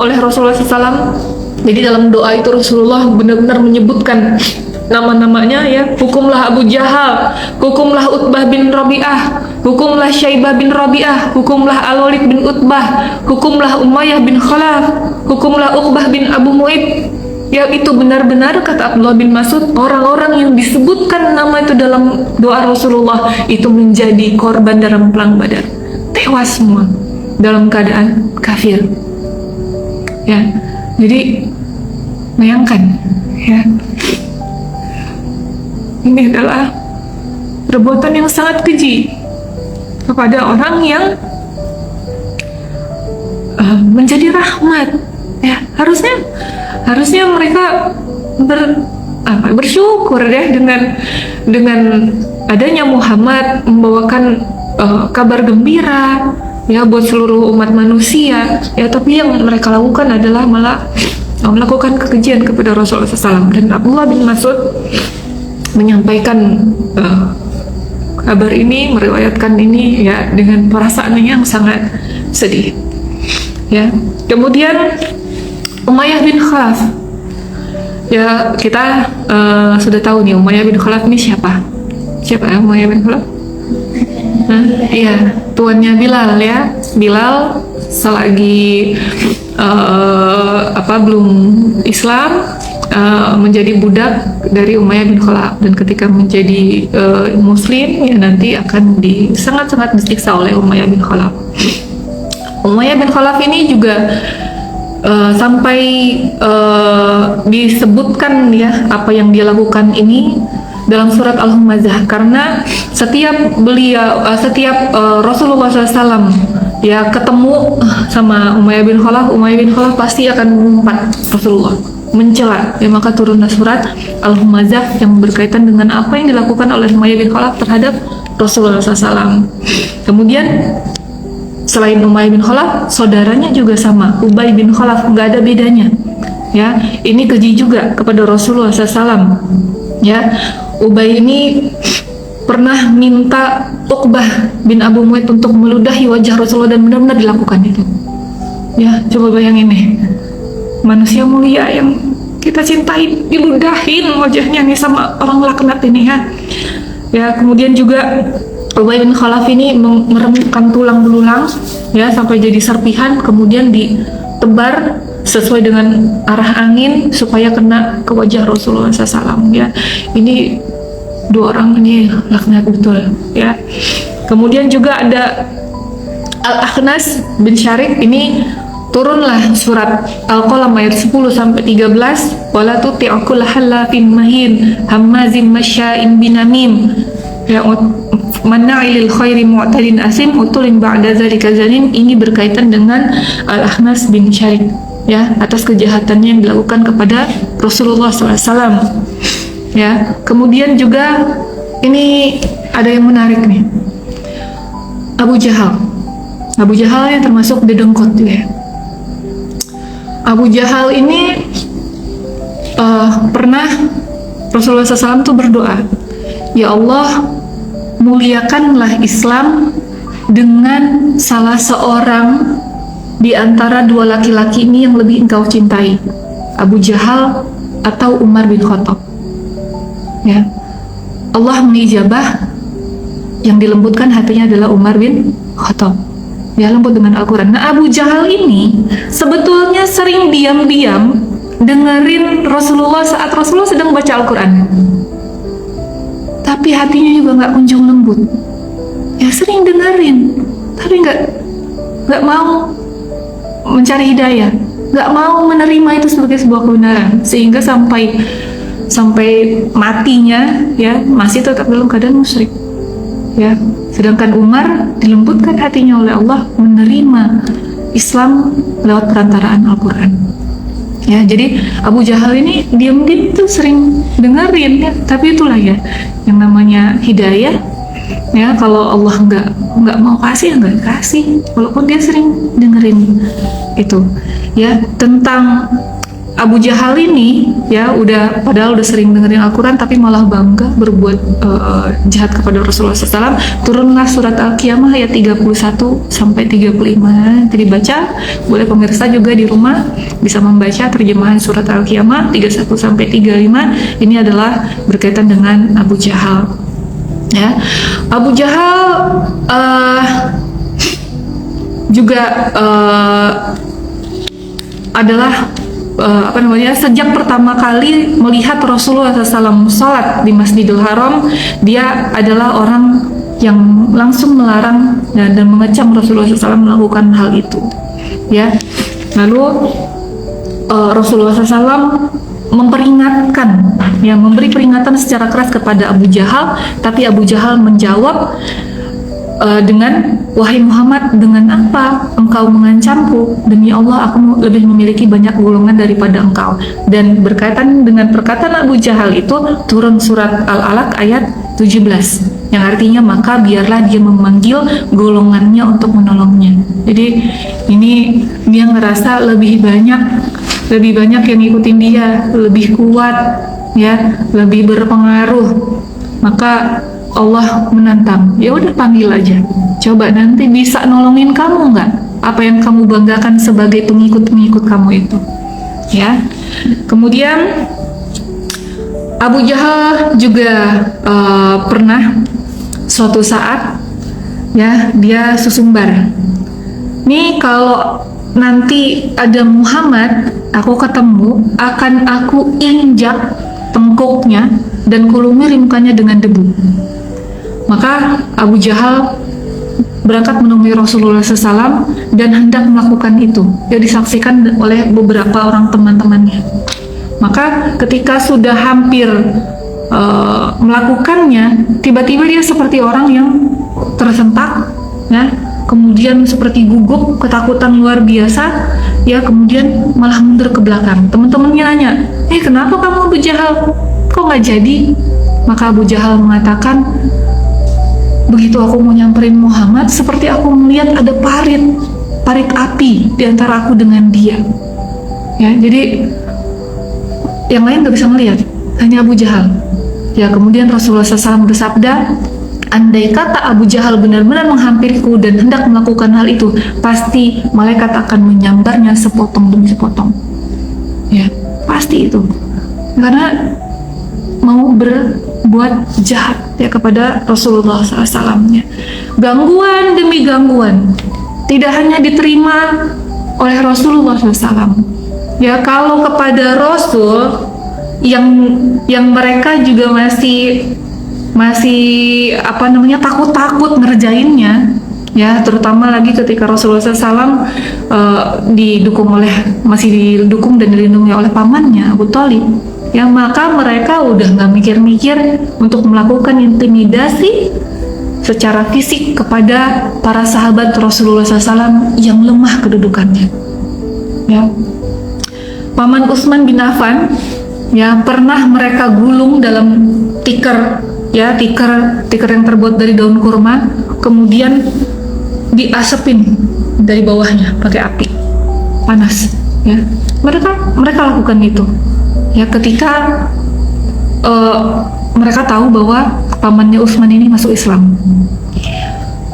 oleh Rasulullah SAW. Jadi dalam doa itu Rasulullah benar-benar menyebutkan nama-namanya ya. Hukumlah Abu Jahal, hukumlah Utbah bin Rabi'ah, hukumlah Syaibah bin Rabi'ah, hukumlah Al-Walid bin Utbah, hukumlah Umayyah bin Khalaf, hukumlah Uqbah bin Abu Mu'id. Ya, itu benar-benar kata Abdullah bin Mas'ud, orang-orang yang disebutkan nama itu dalam doa Rasulullah itu menjadi korban dalam perang Badar, tewas semua dalam keadaan kafir. Ya, jadi bayangkan ya, ini adalah perbuatan yang sangat keji kepada orang yang menjadi rahmat. Ya, harusnya mereka bersyukur ya dengan adanya Muhammad membawakan kabar gembira ya buat seluruh umat manusia ya, tapi yang mereka lakukan adalah malah melakukan kekejian kepada Rasulullah SAW. Dan Abdullah bin Mas'ud menyampaikan kabar ini, meriwayatkan ini ya dengan perasaan yang sangat sedih ya. Kemudian Umayyah bin Khalaf ya, kita sudah tahu nih Umayyah bin Khalaf ini siapa ya Umayyah bin Khalaf? Iya, tuannya Bilal ya. Bilal selagi belum Islam menjadi budak dari Umayyah bin Khalaf, dan ketika menjadi Muslim ya nanti akan sangat-sangat disiksa oleh Umayyah bin Khalaf. Umayyah bin Khalaf ini juga sampai disebutkan ya apa yang dia lakukan ini dalam surat Al-Humazah, karena setiap Rasulullah SAW ya ketemu sama Umayyah bin Khalaf pasti akan mengumpat Rasulullah, mencela ya, maka turunlah surat Al-Humazah yang berkaitan dengan apa yang dilakukan oleh Umayyah bin Khalaf terhadap Rasulullah SAW. Kemudian selain Umayyah bin Khalaf, saudaranya juga sama, Ubay bin Khalaf, nggak ada bedanya ya. Ini keji juga kepada Rasulullah SAW ya. Ubay ini pernah minta Uqbah bin Abu Mu'id untuk meludahi wajah Rasulullah, dan benar-benar dilakukan itu ya. Coba bayangin nih, manusia mulia yang kita cintai diludahin wajahnya nih sama orang laknat ini ya. Kemudian juga Ubay bin Khalaf ini meremukkan tulang belulang ya sampai jadi serpihan, kemudian ditebar sesuai dengan arah angin supaya kena ke wajah Rasulullah SAW ya. Ini dua orang ini laknat betul ya. Kemudian juga ada Al-Akhnas bin Syarif, ini turunlah surat Al-Qalam ayat 10-13, wala tuti'u kulla halafin mahin hammazin masya'in binamim ya, manna'il khairi mu'tadin asim utulin ba'da zalika zalim. Ini berkaitan dengan Al-Akhnas bin Syarif ya, atas kejahatannya yang dilakukan kepada Rasulullah SAW ya. Kemudian juga ini ada yang menarik nih, Abu Jahal yang termasuk dedengkot juga ya. Abu Jahal ini pernah Rasulullah SAW tuh berdoa, ya Allah, muliakanlah Islam dengan salah seorang di antara dua laki-laki ini yang lebih engkau cintai, Abu Jahal atau Umar bin Khattab ya. Allah mengijabah, yang dilembutkan hatinya adalah Umar bin Khattab ya, lembut dengan Al-Quran. Nah, Abu Jahal ini sebetulnya sering diam-diam dengerin Rasulullah saat Rasulullah sedang baca Al-Quran, tapi hatinya juga nggak kunjung lembut ya. Sering dengerin tapi nggak mau mencari hidayah, nggak mau menerima itu sebagai sebuah kebenaran, sehingga sampai matinya ya masih tetap dalam keadaan musyrik ya. Sedangkan Umar dilembutkan hatinya oleh Allah menerima Islam lewat perantaraan Al-Quran ya. Jadi Abu Jahal ini diam-diam tuh sering dengerin ya, tapi itulah ya yang namanya hidayah ya. Kalau Allah nggak mau kasih, nggak kasih, walaupun dia sering dengerin itu ya tentang Abu Jahal ini ya padahal udah sering dengerin Al-Quran tapi malah bangga berbuat jahat kepada Rasulullah SAW. Turunlah surat Al-Qiyamah ayat 31 sampai 35. Jadi baca, boleh pemirsa juga di rumah bisa membaca terjemahan surat Al-Qiyamah 31 sampai 35. Ini adalah berkaitan dengan Abu Jahal. Ya, Abu Jahal juga adalah sejak pertama kali melihat Rasulullah SAW sholat di Masjidil Haram, dia adalah orang yang langsung melarang dan mengecam Rasulullah SAW melakukan hal itu. Ya, lalu Rasulullah SAW memperingatkan, ya, memberi peringatan secara keras kepada Abu Jahal, tapi Abu Jahal menjawab dengan, wahai Muhammad, dengan apa engkau mengancamku? Demi Allah, aku lebih memiliki banyak golongan daripada engkau. Dan berkaitan dengan perkataan Abu Jahal itu, turun surat Al-Alaq ayat 17, yang artinya maka biarlah dia memanggil golongannya untuk menolongnya. Jadi ini dia ngerasa lebih banyak yang ngikutin dia, lebih kuat, ya, lebih berpengaruh. Maka Allah menantang, ya udah panggil aja, coba nanti bisa nolongin kamu nggak? Apa yang kamu banggakan sebagai pengikut kamu itu, ya. Kemudian Abu Jahal juga pernah suatu saat, ya, dia sesumbar. Nih kalau nanti ada Muhammad, aku ketemu, akan aku injak tengkuknya dan kulumiri mukanya dengan debu. Maka Abu Jahal berangkat menemui Rasulullah SAW dan hendak melakukan itu. Dia disaksikan oleh beberapa orang teman-temannya. Maka ketika sudah hampir melakukannya, tiba-tiba dia seperti orang yang tersentak, ya, kemudian seperti gugup, ketakutan luar biasa, ya, kemudian malah mundur ke belakang. Teman-temannya nanya, kenapa kamu Abu Jahal? Kok nggak jadi? Maka Abu Jahal mengatakan, begitu aku mau nyamperin Muhammad, seperti aku melihat ada parit api di antara aku dengan dia. Ya, jadi yang lain nggak bisa melihat, hanya Abu Jahal. Ya, kemudian Rasulullah SAW bersabda, andai kata Abu Jahal benar-benar menghampiriku dan hendak melakukan hal itu, pasti malaikat akan menyambarnya sepotong demi sepotong. Ya, pasti itu. Karena mau berbuat jahat, ya, kepada Rasulullah SAW. Ya. Gangguan demi gangguan tidak hanya diterima oleh Rasulullah SAW. Ya, kalau kepada Rasul yang mereka juga masih takut-takut ngerjainnya, ya, terutama lagi ketika Rasulullah SAW masih didukung dan dilindungi oleh pamannya Abu Thalib. Ya, maka mereka udah nggak mikir-mikir untuk melakukan intimidasi secara fisik kepada para sahabat Rasulullah SAW yang lemah kedudukannya. Ya, paman Utsman bin Affan, ya, pernah mereka gulung dalam tikar, ya, tikar yang terbuat dari daun kurma, kemudian diasepin dari bawahnya pakai api panas. Ya, mereka lakukan itu. Ya, ketika mereka tahu bahwa pamannya Utsman ini masuk Islam.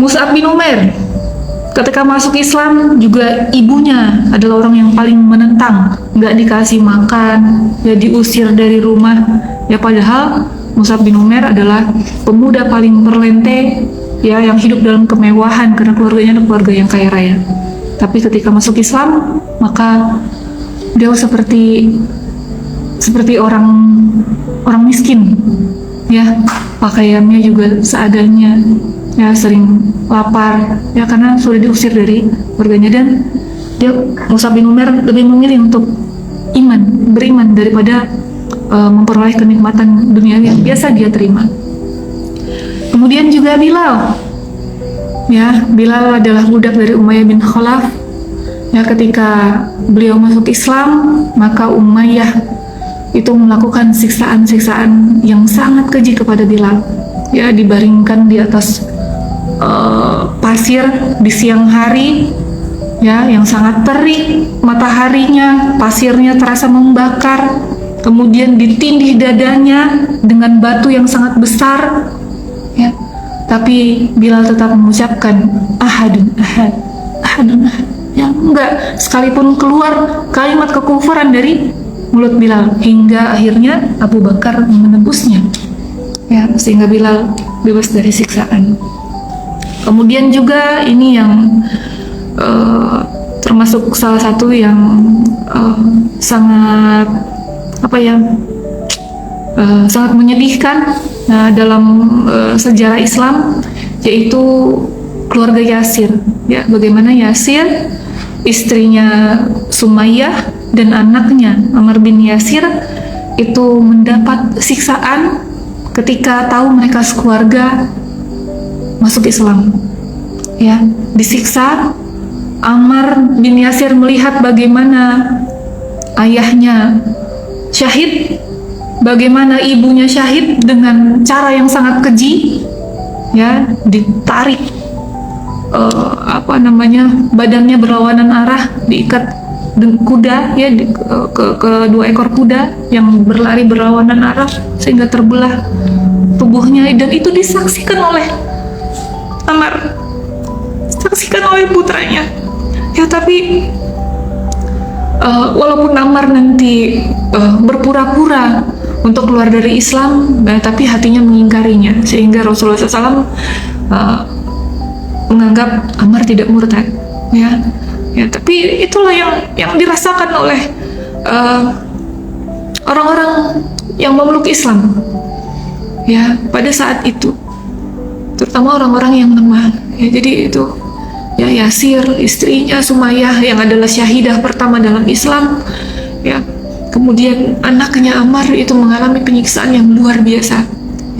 Mus'ab bin Umair ketika masuk Islam juga ibunya adalah orang yang paling menentang, nggak dikasih makan, ya, diusir dari rumah. Ya, padahal Mus'ab bin Umair adalah pemuda paling perlente, ya, yang hidup dalam kemewahan karena keluarganya adalah keluarga yang kaya raya. Tapi ketika masuk Islam, maka dia seperti orang miskin, ya, pakaiannya juga seadanya, ya, sering lapar, ya, karena sudah diusir dari keluarganya. Dan dia, Mus'ab bin Umair, lebih memilih untuk beriman daripada memperoleh kenikmatan dunia yang biasa dia terima. Kemudian juga Bilal, ya, Bilal adalah budak dari Umayyah bin Khalaf. Ya, ketika beliau masuk Islam, maka Umayyah itu melakukan siksaan-siksaan yang sangat keji kepada Bilal. Ya, dibaringkan di atas pasir di siang hari, ya, yang sangat terik, mataharinya, pasirnya terasa membakar, kemudian ditindih dadanya dengan batu yang sangat besar, ya. Tapi Bilal tetap mengucapkan ahadun ahad, ahadun ahad. Ya, enggak, sekalipun keluar kalimat kekufuran dari mulut Bilal, hingga akhirnya Abu Bakar menebusnya, ya, sehingga Bilal bebas dari siksaan. Kemudian juga ini yang termasuk salah satu yang sangat sangat menyedihkan dalam sejarah Islam, yaitu keluarga Yasir. Ya, bagaimana Yasir, istrinya Sumayyah dan anaknya Ammar bin Yasir itu mendapat siksaan ketika tahu mereka sekeluarga masuk Islam. Ya, disiksa. Ammar bin Yasir melihat bagaimana ayahnya syahid, bagaimana ibunya syahid dengan cara yang sangat keji, ya, ditarik badannya berlawanan arah, diikat kuda, ya, ke dua ekor kuda yang berlari berlawanan arah sehingga terbelah tubuhnya, dan itu disaksikan oleh Ammar, disaksikan oleh putranya. Ya, tapi walaupun Ammar nanti berpura-pura untuk keluar dari Islam, tapi hatinya mengingkarinya, sehingga Rasulullah SAW menganggap Ammar tidak murtad. Ya, tapi itulah yang dirasakan oleh orang-orang yang memeluk Islam, ya, pada saat itu, terutama orang-orang yang lemah. Ya, jadi itu, ya, Yasir, istrinya Sumayyah yang adalah syahidah pertama dalam Islam, ya, kemudian anaknya Ammar itu mengalami penyiksaan yang luar biasa,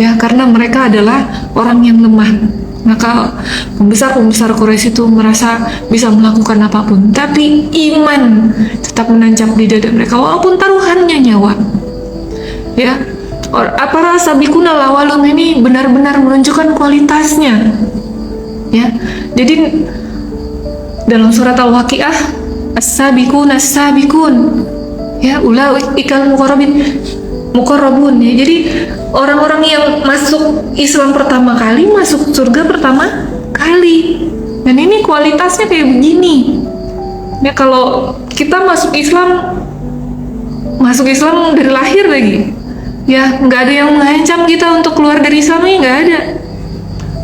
ya, karena mereka adalah orang yang lemah. Maka pembesar-pembesar Quraisy itu merasa bisa melakukan apapun, tapi iman tetap menancap di dada mereka walaupun taruhannya nyawa. Ya, para sabiquna lawalun ini benar-benar menunjukkan kualitasnya. Ya, jadi dalam surat Al-Waqiah, as-sabiquna as-sabiqun, ya, ulaikal muqarrabun, ya. Jadi orang-orang yang masuk Islam pertama kali, masuk surga pertama kali. Dan ini kualitasnya kayak begini. Ya, kalau kita masuk Islam dari lahir lagi, ya, nggak ada yang mengancam kita untuk keluar dari Islam, ini nggak ada.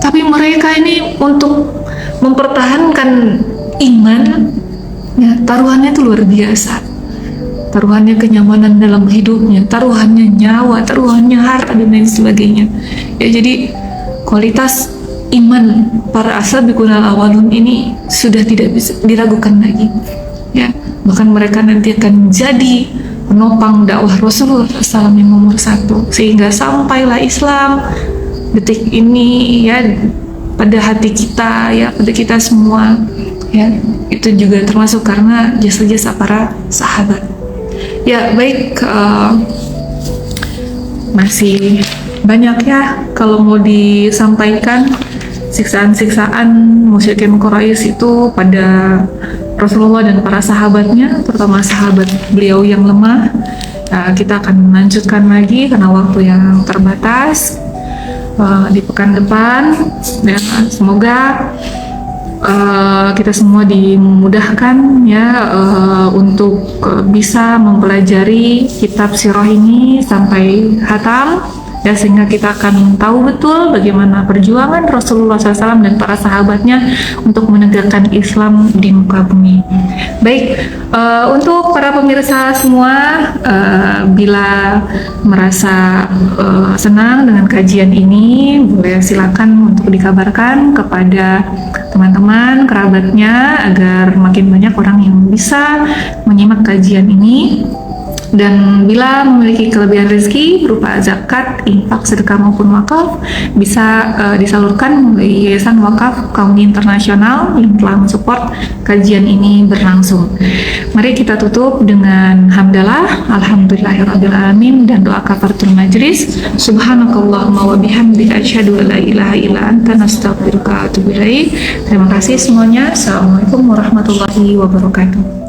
Tapi mereka ini untuk mempertahankan iman, ya, taruhannya itu luar biasa. Taruhannya kenyamanan dalam hidupnya, taruhannya nyawa, taruhannya harta, dan lain sebagainya. Ya, jadi kualitas iman para as-sabiqunal awalun ini sudah tidak bisa diragukan lagi. Ya, bahkan mereka nanti akan jadi penopang dakwah Rasulullah SAW yang nomor 1, sehingga sampailah Islam detik ini, ya, pada hati kita, ya, pada kita semua, ya. Itu juga termasuk karena jasa-jasa para sahabat. Ya, baik, masih banyak, ya, kalau mau disampaikan siksaan-siksaan musyrikin Quraisy itu pada Rasulullah dan para sahabatnya, terutama sahabat beliau yang lemah. Kita akan melanjutkan lagi karena waktu yang terbatas di pekan depan, dan semoga kita semua dimudahkan, ya, untuk bisa mempelajari kitab sirah ini sampai khatam, ya, sehingga kita akan tahu betul bagaimana perjuangan Rasulullah SAW dan para sahabatnya untuk menegakkan Islam di muka bumi. Baik, untuk para pemirsa semua, bila merasa senang dengan kajian ini, boleh silakan untuk dikabarkan kepada teman-teman, kerabatnya, agar makin banyak orang yang bisa menyimak kajian ini. Dan bila memiliki kelebihan rezeki berupa zakat, infak, sedekah maupun wakaf, bisa disalurkan melalui Yayasan Wakaf Kaumi Internasional yang telah mensupport kajian ini berlangsung. Mari kita tutup dengan hamdalah, alhamdulillahirrabbilalamin, dan doa kafaratul majlis. Subhanakallahumma wa bihamdika asyhadu an la ilaha illa anta nastaghfiruka wa atubu ilaik. Terima kasih semuanya. Assalamualaikum warahmatullahi wabarakatuh.